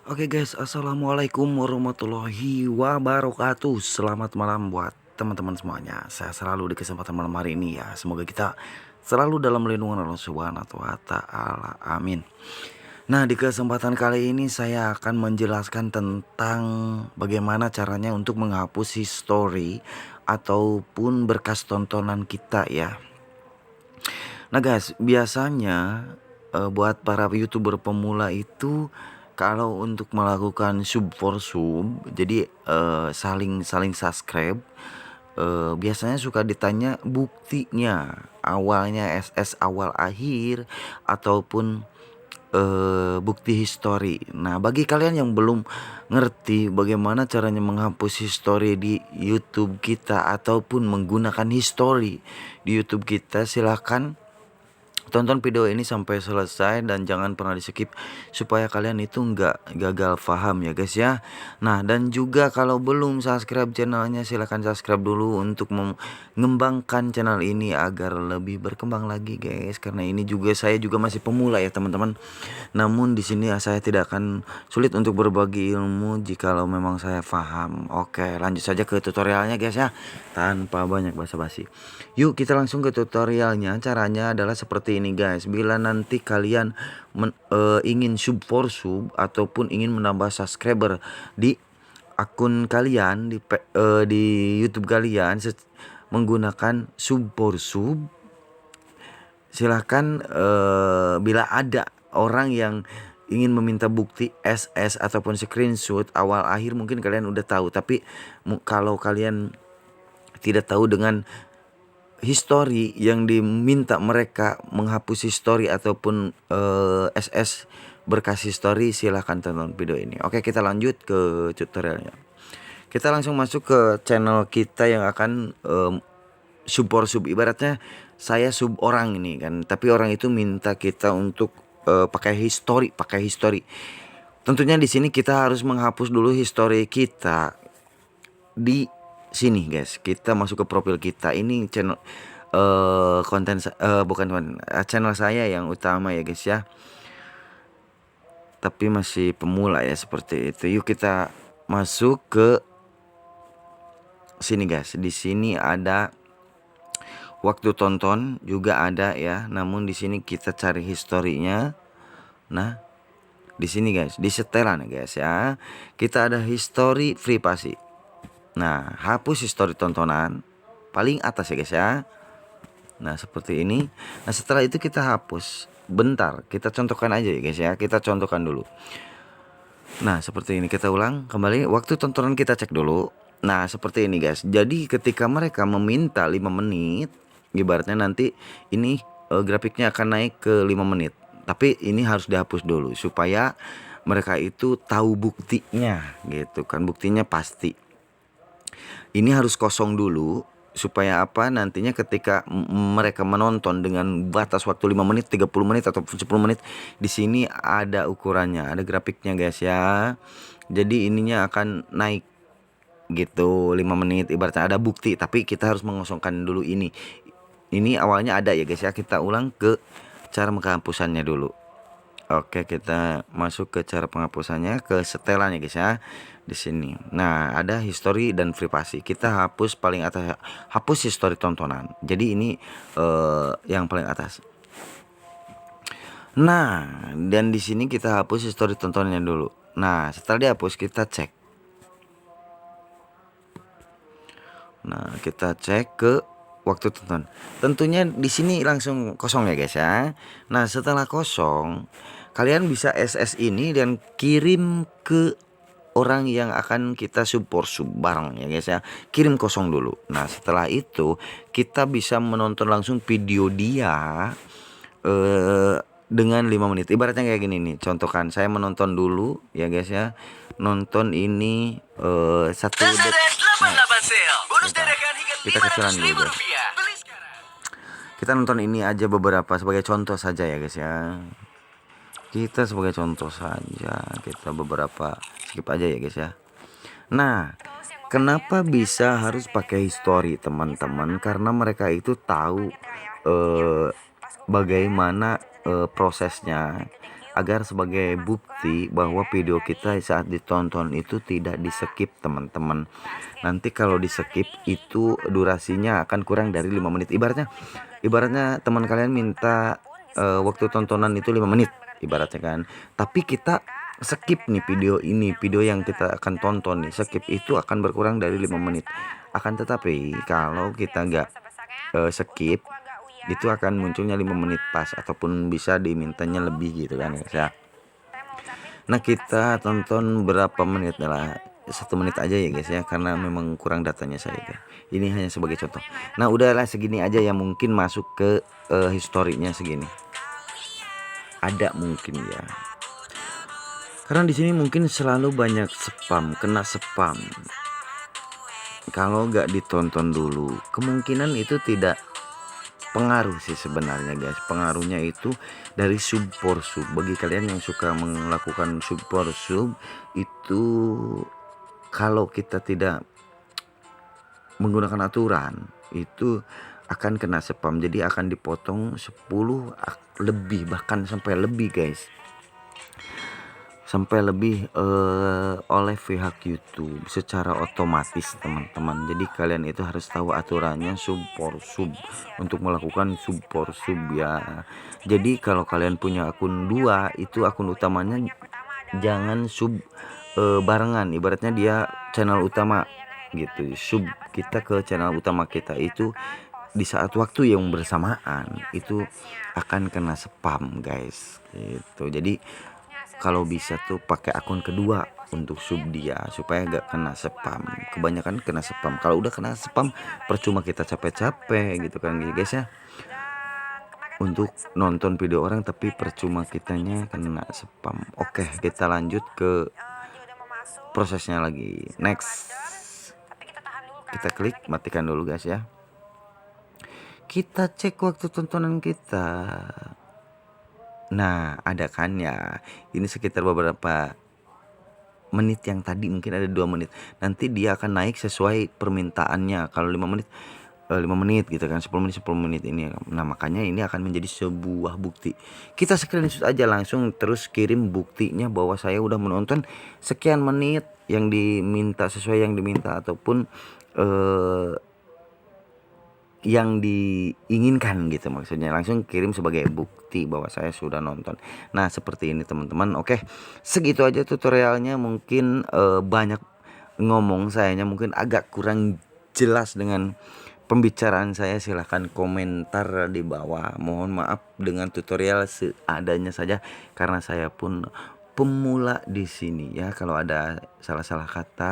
Oke guys, assalamualaikum warahmatullahi wabarakatuh. Selamat malam buat teman-teman semuanya. Saya selalu di kesempatan malam hari ini ya. Semoga kita selalu dalam lindungan Allah Subhanahu wa Ta'ala. Amin. Nah, di kesempatan kali ini saya akan menjelaskan tentang bagaimana caranya untuk menghapus history ataupun berkas tontonan kita ya. Nah guys, biasanya buat para YouTuber pemula itu kalau untuk melakukan sub for sub, jadi saling subscribe, biasanya suka ditanya buktinya, awalnya SS awal akhir ataupun bukti history. Nah, bagi kalian yang belum ngerti bagaimana caranya menghapus history di YouTube kita ataupun menggunakan history di YouTube kita, silahkan tonton video ini sampai selesai dan jangan pernah di skip supaya kalian itu nggak gagal paham ya guys ya. Nah, dan juga kalau belum subscribe channelnya silahkan subscribe dulu untuk mengembangkan channel ini agar lebih berkembang lagi guys. Karena ini juga saya juga masih pemula ya teman-teman. Namun di sini saya tidak akan sulit untuk berbagi ilmu jikalau memang saya paham. Oke, lanjut saja ke tutorialnya guys ya, tanpa banyak basa-basi. Yuk kita langsung ke tutorialnya. Caranya adalah seperti ini guys. Bila nanti kalian ingin sub for sub ataupun ingin menambah subscriber di akun kalian di YouTube kalian menggunakan sub for sub, silahkan bila ada orang yang ingin meminta bukti SS ataupun screenshot awal akhir, mungkin kalian udah tahu, tapi kalau kalian tidak tahu dengan history yang diminta mereka menghapus history ataupun SS berkas history, silahkan tonton video ini. Oke, kita lanjut ke tutorialnya. Kita langsung masuk ke channel kita yang akan sub for sub. Ibaratnya saya sub orang ini kan, tapi orang itu minta kita untuk pakai history. Tentunya di sini kita harus menghapus dulu history kita. Di sini guys, kita masuk ke profil kita. Ini channel konten bukan channel saya yang utama ya guys ya, tapi masih pemula ya seperti itu. Yuk kita masuk ke sini guys. Di sini ada waktu tonton juga ada ya, namun di sini kita cari historinya. Nah, di sini guys, di setelan guys ya, kita ada history privasi. Nah, hapus history tontonan paling atas ya guys ya. Nah, seperti ini. Nah, setelah itu kita hapus. Bentar, kita contohkan aja ya guys ya. Kita contohkan dulu. Nah, seperti ini, kita ulang kembali. Waktu tontonan kita cek dulu. Nah, seperti ini guys. Jadi ketika mereka meminta 5 menit, ibaratnya nanti ini grafiknya akan naik ke 5 menit. Tapi ini harus dihapus dulu supaya mereka itu tahu buktinya gitu kan. Buktinya pasti. Ini harus kosong dulu supaya apa, nantinya ketika mereka menonton dengan batas waktu 5 menit, 30 menit ataupun 10 menit, di sini ada ukurannya, ada grafiknya guys ya. Jadi ininya akan naik gitu 5 menit, ibaratnya ada bukti, tapi kita harus mengosongkan dulu ini. Ini awalnya ada ya guys ya. Kita ulang ke cara penghapusannya dulu. Oke, kita masuk ke cara penghapusannya, ke setelannya guys ya. Di sini. Nah, ada history dan privasi. Kita hapus paling atas, hapus history tontonan. Jadi ini yang paling atas. Nah, dan di sini kita hapus history tontonannya dulu. Nah, setelah dihapus kita cek. Nah, kita cek ke waktu tonton. Tentunya di sini langsung kosong ya guys ya. Nah, setelah kosong, kalian bisa SS ini dan kirim ke orang yang akan kita support sub bareng ya guys ya. Kirim kosong dulu. Nah, setelah itu kita bisa menonton langsung video dia dengan 5 menit. Ibaratnya kayak gini nih. Contohkan saya menonton dulu ya guys ya. Nonton ini 1 detik. Kita kecilan dulu guys. Kita nonton ini aja beberapa sebagai contoh saja ya guys ya. Kita sebagai contoh saja, kita beberapa skip aja ya guys ya. Nah, kenapa bisa harus pakai history teman-teman? Karena mereka itu tahu bagaimana prosesnya agar sebagai bukti bahwa video kita saat ditonton itu tidak di skip teman-teman. Nanti kalau di skip itu durasinya akan kurang dari 5 menit. Ibaratnya teman kalian minta waktu tontonan itu 5 menit ibaratnya kan. Tapi kita skip nih video yang kita akan tonton nih, skip itu akan berkurang dari 5 menit. Akan tetapi kalau kita nggak skip itu akan munculnya 5 menit pas, ataupun bisa dimintanya lebih gitu kan guys ya. Nah kita tonton berapa menit lah, 1 menit aja ya guys ya, karena memang kurang datanya saya guys. Ini hanya sebagai contoh. Nah udahlah segini aja yang mungkin masuk ke historinya segini. Ada mungkin ya. Karena di sini mungkin selalu banyak spam, kena spam. Kalau nggak ditonton dulu, kemungkinan itu tidak pengaruh sih sebenarnya guys. Pengaruhnya itu dari sub for sub. Bagi kalian yang suka melakukan sub for sub itu, kalau kita tidak menggunakan aturan itu akan kena spam. Jadi akan dipotong 10 lebih, bahkan sampai lebih guys. Sampai lebih oleh pihak YouTube secara otomatis teman-teman. Jadi kalian itu harus tahu aturannya sub for sub untuk melakukan sub for sub ya. Jadi kalau kalian punya akun 2, itu akun utamanya jangan sub barengan. Ibaratnya dia channel utama gitu, sub kita ke channel utama kita itu di saat waktu yang bersamaan itu akan kena spam guys gitu. Jadi kalau bisa tuh pakai akun kedua untuk sub dia supaya gak kena spam. Kebanyakan kena spam. Kalau udah kena spam percuma kita capek-capek gitu kan guys ya, untuk nonton video orang tapi percuma kitanya kena spam. Oke, kita lanjut ke prosesnya lagi. Next, kita klik matikan dulu guys ya. Kita cek waktu tontonan kita. Nah ada kan ya, ini sekitar beberapa menit yang tadi, mungkin ada 2 menit. Nanti dia akan naik sesuai permintaannya. Kalau 5 menit 5 menit gitu kan, 10 menit ini. Nah makanya ini akan menjadi sebuah bukti. Kita screenshot aja langsung, terus kirim buktinya bahwa saya udah menonton sekian menit yang diminta, sesuai yang diminta, ataupun yang diinginkan gitu, maksudnya langsung kirim sebagai bukti bahwa saya sudah nonton. Nah seperti ini teman-teman. Oke, segitu aja tutorialnya. Mungkin banyak ngomong sayanya, mungkin agak kurang jelas dengan pembicaraan saya. Silahkan komentar di bawah. Mohon maaf dengan tutorial seadanya saja karena saya pun pemula di sini ya. Kalau ada salah-salah kata